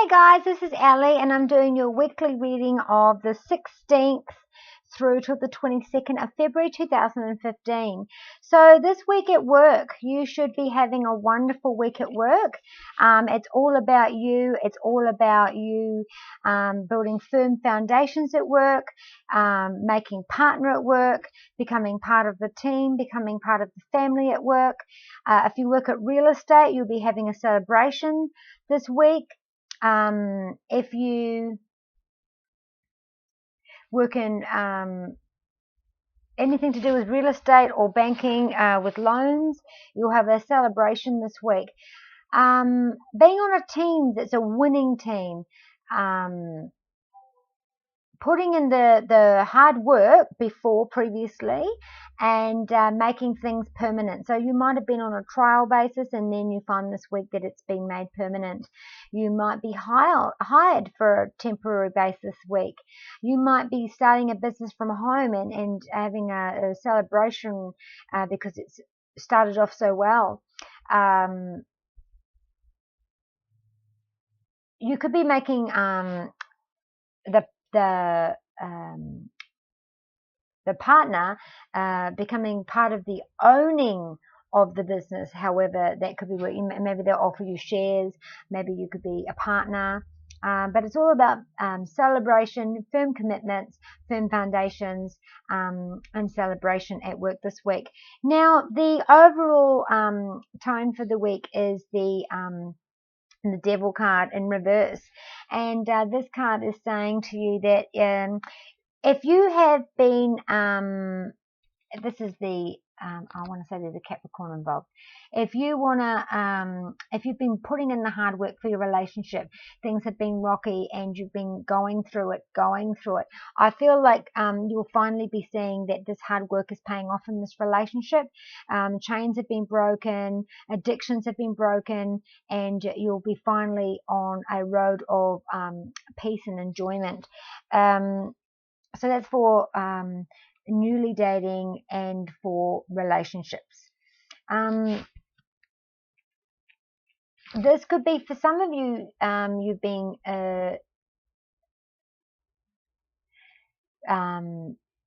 Hey guys, this is Ellie and I'm doing your weekly reading of the 16th through to the 22nd of February 2015. So this week at work, you should be having a wonderful week at work. It's all about you. It's all about you building firm foundations at work, making partner at work, becoming part of the team, becoming part of the family at work. If you work at real estate, you'll be having a celebration this week. If you work in anything to do with real estate or banking with loans, you'll have a celebration this week. Being on a team that's a winning team, putting in the hard work before previously and making things permanent. So you might have been on a trial basis and then you find this week that it's been made permanent. You might be hired for a temporary basis this week. You might be starting a business from home and having a celebration because it's started off so well. You could be making the partner becoming part of the owning of the business. However, that could be maybe they'll offer you shares, maybe you could be a partner. But it's all about celebration, firm commitments, firm foundations, and celebration at work this week. Now, the overall tone for the week is the Devil card in reverse, and this card is saying to you that if you have been this is the I want to say there's a Capricorn involved. If you've been putting in the hard work for your relationship, things have been rocky and you've been going through it. I feel like you'll finally be seeing that this hard work is paying off in this relationship. Chains have been broken, addictions have been broken, and you'll be finally on a road of peace and enjoyment. So that's for newly dating and for relationships. This could be for some of you, you've been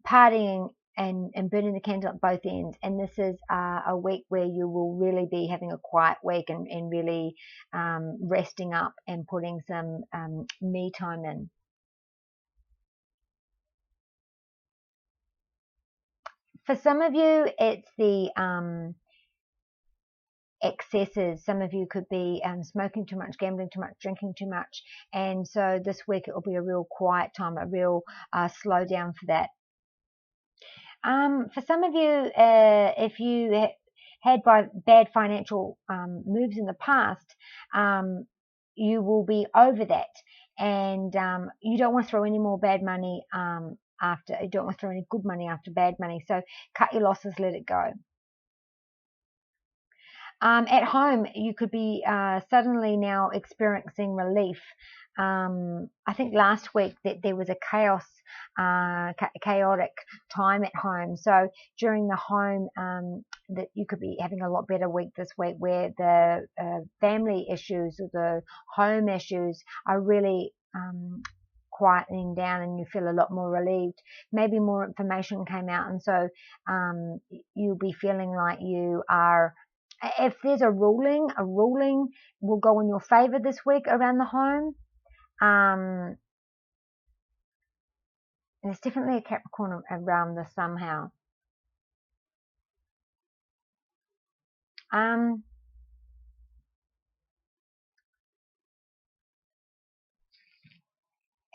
partying and burning the candle at both ends, and this is a week where you will really be having a quiet week and really resting up and putting some me time in. For some of you, it's the excesses. Some of you could be smoking too much, gambling too much, drinking too much, and so this week it will be a real quiet time, a real slow down for that. For some of you, if you had bad financial moves in the past, you will be over that, and you don't want to throw any more bad money after. You don't want to throw any good money after bad money. So cut your losses, let it go. At home, you could be suddenly now experiencing relief. I think last week that there was a chaotic time at home. So during the home, that you could be having a lot better week this week, where the family issues or the home issues are really quietening down and you feel a lot more relieved. Maybe more information came out, and so you'll be feeling like you are. If there's a ruling will go in your favor this week around the home. There's definitely a Capricorn around this somehow.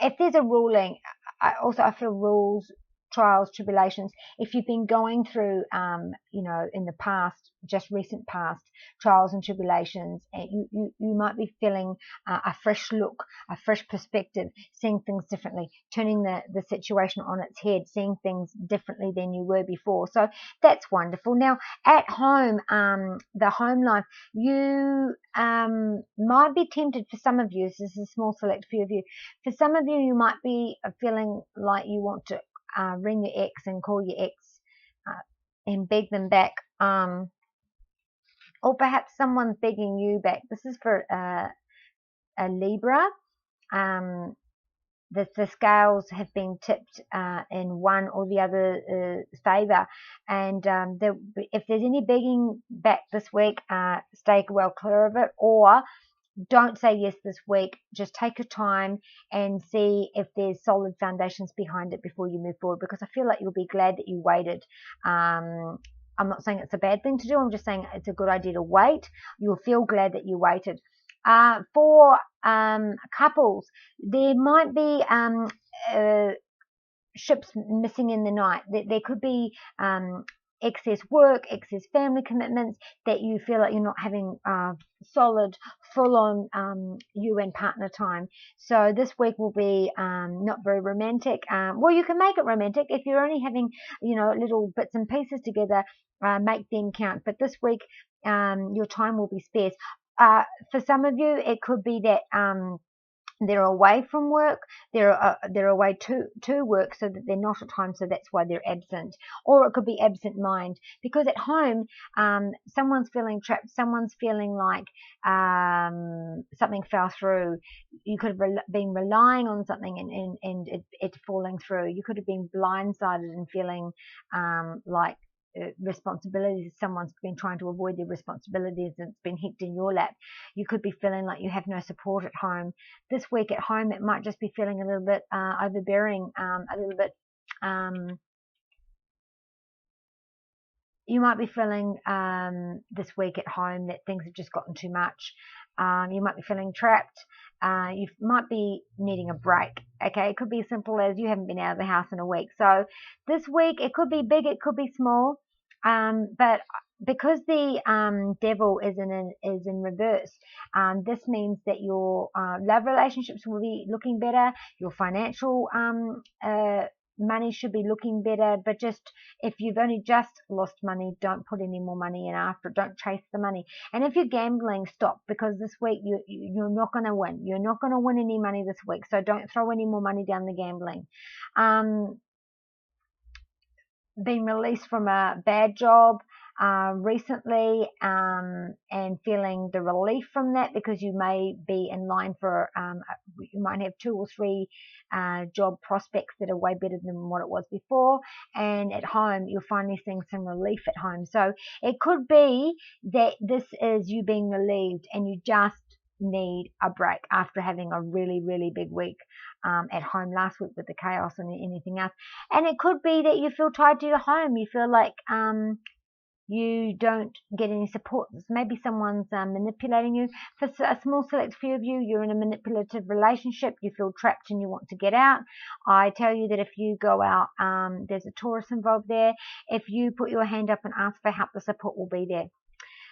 If there's a ruling, I feel rules, trials, tribulations. If you've been going through, in the past, just recent past, trials and tribulations, and you might be feeling a fresh look, a fresh perspective, seeing things differently, turning the situation on its head, seeing things differently than you were before. So that's wonderful. Now at home, the home life, you might be tempted, for some of you, this is a small select few of you, for some of you, you might be feeling like you want to ring your ex and call your ex and beg them back, or perhaps someone's begging you back. This is for a Libra. the scales have been tipped in one or the other favour, and if there's any begging back this week, stay well clear of it, or don't say yes this week. Just take your time and see if there's solid foundations behind it before you move forward, because I feel like you'll be glad that you waited. I'm not saying it's a bad thing to do. I'm just saying it's a good idea to wait. You'll feel glad that you waited. For couples, there might be ships missing in the night. There could be excess work, excess family commitments that you feel like you're not having solid, full-on you and partner time. So this week will be not very romantic. Well, you can make it romantic if you're only having, little bits and pieces together. Make them count. But this week, your time will be scarce. For some of you, it could be that they're away from work, they're away to work, so that they're not at home, so that's why they're absent. Or it could be absent mind, because at home someone's feeling trapped, someone's feeling like something fell through. You could have been relying on something and it falling through. You could have been blindsided and feeling like responsibilities. Someone's been trying to avoid their responsibilities and it's been heaped in your lap. You could be feeling like you have no support at home. This week at home, it might just be feeling a little bit overbearing, a little bit you might be feeling this week at home that things have just gotten too much. You might be feeling trapped. You might be needing a break. Okay, it could be as simple as you haven't been out of the house in a week. So this week, it could be big, it could be small, but because the devil is in reverse, this means that your love relationships will be looking better. Your financial money should be looking better. But just if you've only just lost money, don't put any more money in after. Don't chase the money. And if you're gambling, stop, because this week you're not going to win. You're not going to win any money this week. So don't throw any more money down the gambling. Been released from a bad job recently, and feeling the relief from that, because you may be in line for you might have 2 or 3 job prospects that are way better than what it was before, and at home you're finally seeing some relief at home. So it could be that this is you being relieved and you just need a break after having a really, really big week at home last week with the chaos and anything else. And it could be that you feel tied to your home. You feel like you don't get any support. Maybe someone's manipulating you. For a small select few of you, you're in a manipulative relationship. You feel trapped and you want to get out. I tell you that if you go out, there's a Taurus involved there. If you put your hand up and ask for help, the support will be there.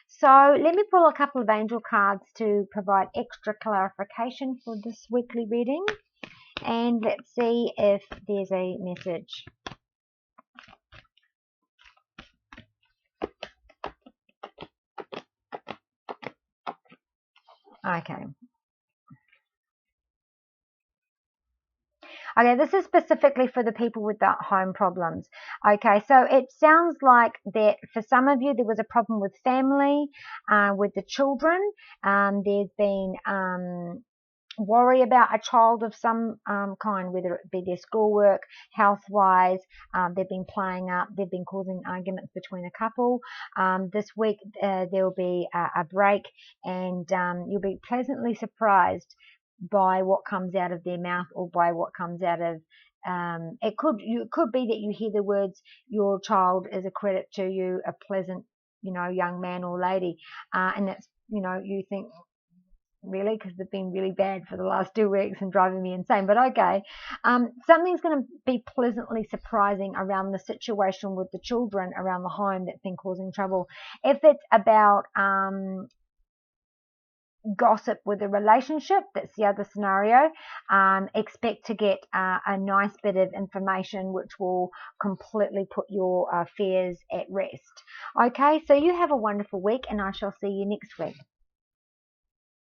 So let me pull a couple of angel cards to provide extra clarification for this weekly reading. And let's see if there's a message. Okay. Okay, this is specifically for the people with the home problems. Okay, so it sounds like that for some of you there was a problem with family, with the children. There's been worry about a child of some kind, whether it be their schoolwork, health-wise. They've been playing up. They've been causing arguments between a couple. This week there will be a break, and you'll be pleasantly surprised by what comes out of their mouth, or by what comes out of it could be that you hear the words, your child is a credit to you, a pleasant young man or lady, and that's you think, really, because they've been really bad for the last 2 weeks and driving me insane. But okay, something's going to be pleasantly surprising around the situation with the children around the home that's been causing trouble. If it's about gossip with a relationship, that's the other scenario. Expect to get a nice bit of information which will completely put your fears at rest. Okay, so you have a wonderful week, and I shall see you next week.